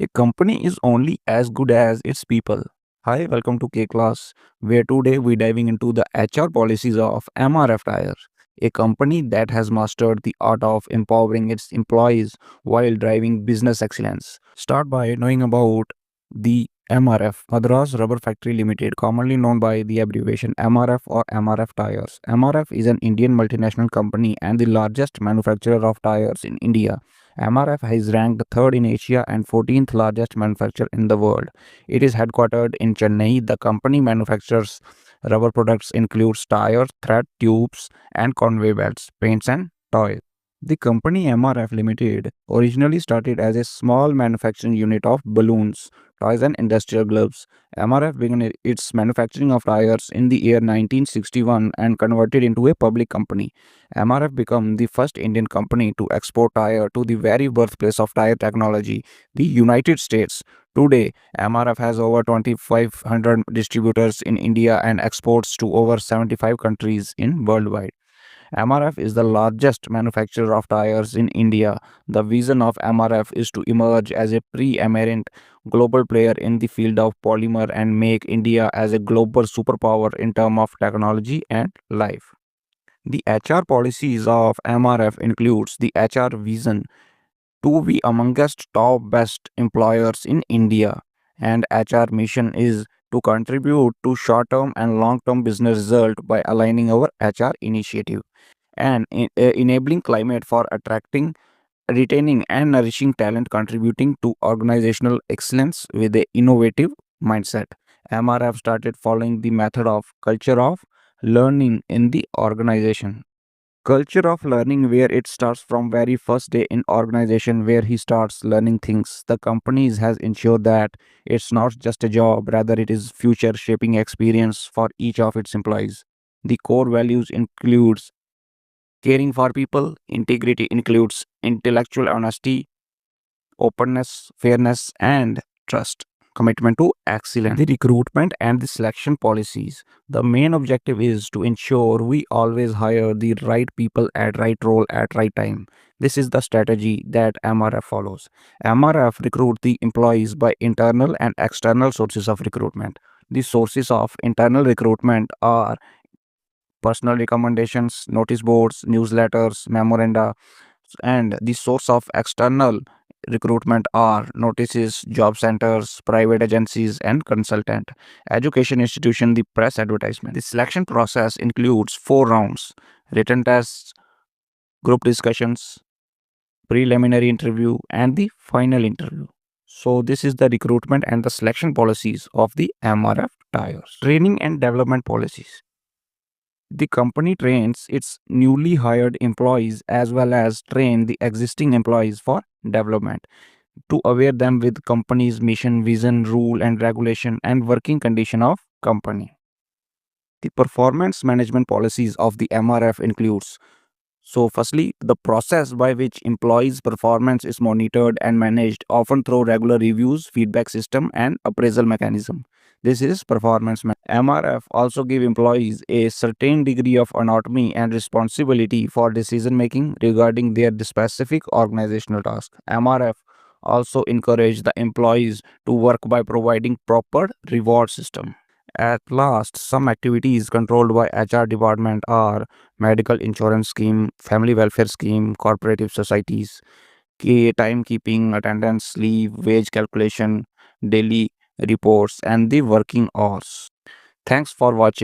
A company is only as good as its people. Hi, welcome to K Class, where today we're diving into the HR policies of MRF Tire, a company that has mastered the art of empowering its employees while driving business excellence. Start by knowing about the MRF, Madras Rubber Factory Limited, commonly known by the abbreviation MRF or MRF Tires. MRF is an Indian multinational company and the largest manufacturer of tires in India. MRF is ranked third in Asia and 14th largest manufacturer in the world. It is headquartered in Chennai. The company manufactures rubber products includes tires, thread tubes, and conveyor belts, paints and toys. The company MRF Limited originally started as a small manufacturing unit of balloons, toys and industrial gloves. MRF began its manufacturing of tires in the year 1961 and converted into a public company. MRF became the first Indian company to export tire to the very birthplace of tire technology, the United States. Today, MRF has over 2,500 distributors in India and exports to over 75 countries in worldwide. MRF is the largest manufacturer of tires in India. The vision of MRF is to emerge as a pre-eminent global player in the field of polymer and make India as a global superpower in terms of technology and life. The HR policies of MRF includes the HR vision to be amongst top best employers in India, and HR mission is to contribute to short-term and long-term business result by aligning our HR initiative and enabling climate for attracting, retaining and nourishing talent, contributing to organizational excellence with a innovative mindset. MRF started following the method of culture of learning in the organization. Culture of learning where it starts from very first day in organization where he starts learning things. The companies has ensured that it's not just a job, rather it is future shaping experience for each of its employees. The core values includes caring for people. Integrity includes intellectual honesty, openness, fairness, and trust. Commitment to excellence. The recruitment and the selection policies. The main objective is to ensure we always hire the right people at right role at right time. This is the strategy that MRF follows. MRF recruit the employees by internal and external sources of recruitment. The sources of internal recruitment are personal recommendations, notice boards, newsletters, memoranda, and the source of external recruitment are notices, job centers, private agencies, and consultant. Education institution, the press advertisement. The selection process includes 4 rounds: written tests, group discussions, preliminary interview, and the final interview. So this is the recruitment and the selection policies of the MRF tires. Training and development policies. The company trains its newly hired employees as well as train the existing employees for development to aware them with company's mission, vision, rule and regulation and working condition of company. The performance management policies of the MRF includes firstly, the process by which employees' performance is monitored and managed, often through regular reviews, feedback system, and appraisal mechanism. This is performance management. MRF also give employees a certain degree of autonomy and responsibility for decision making regarding their specific organizational task. MRF also encourage the employees to work by providing proper reward system. At last, some activities controlled by HR department are medical insurance scheme, family welfare scheme, cooperative societies, timekeeping, attendance, leave, wage calculation, daily reports, and the working hours. Thanks for watching.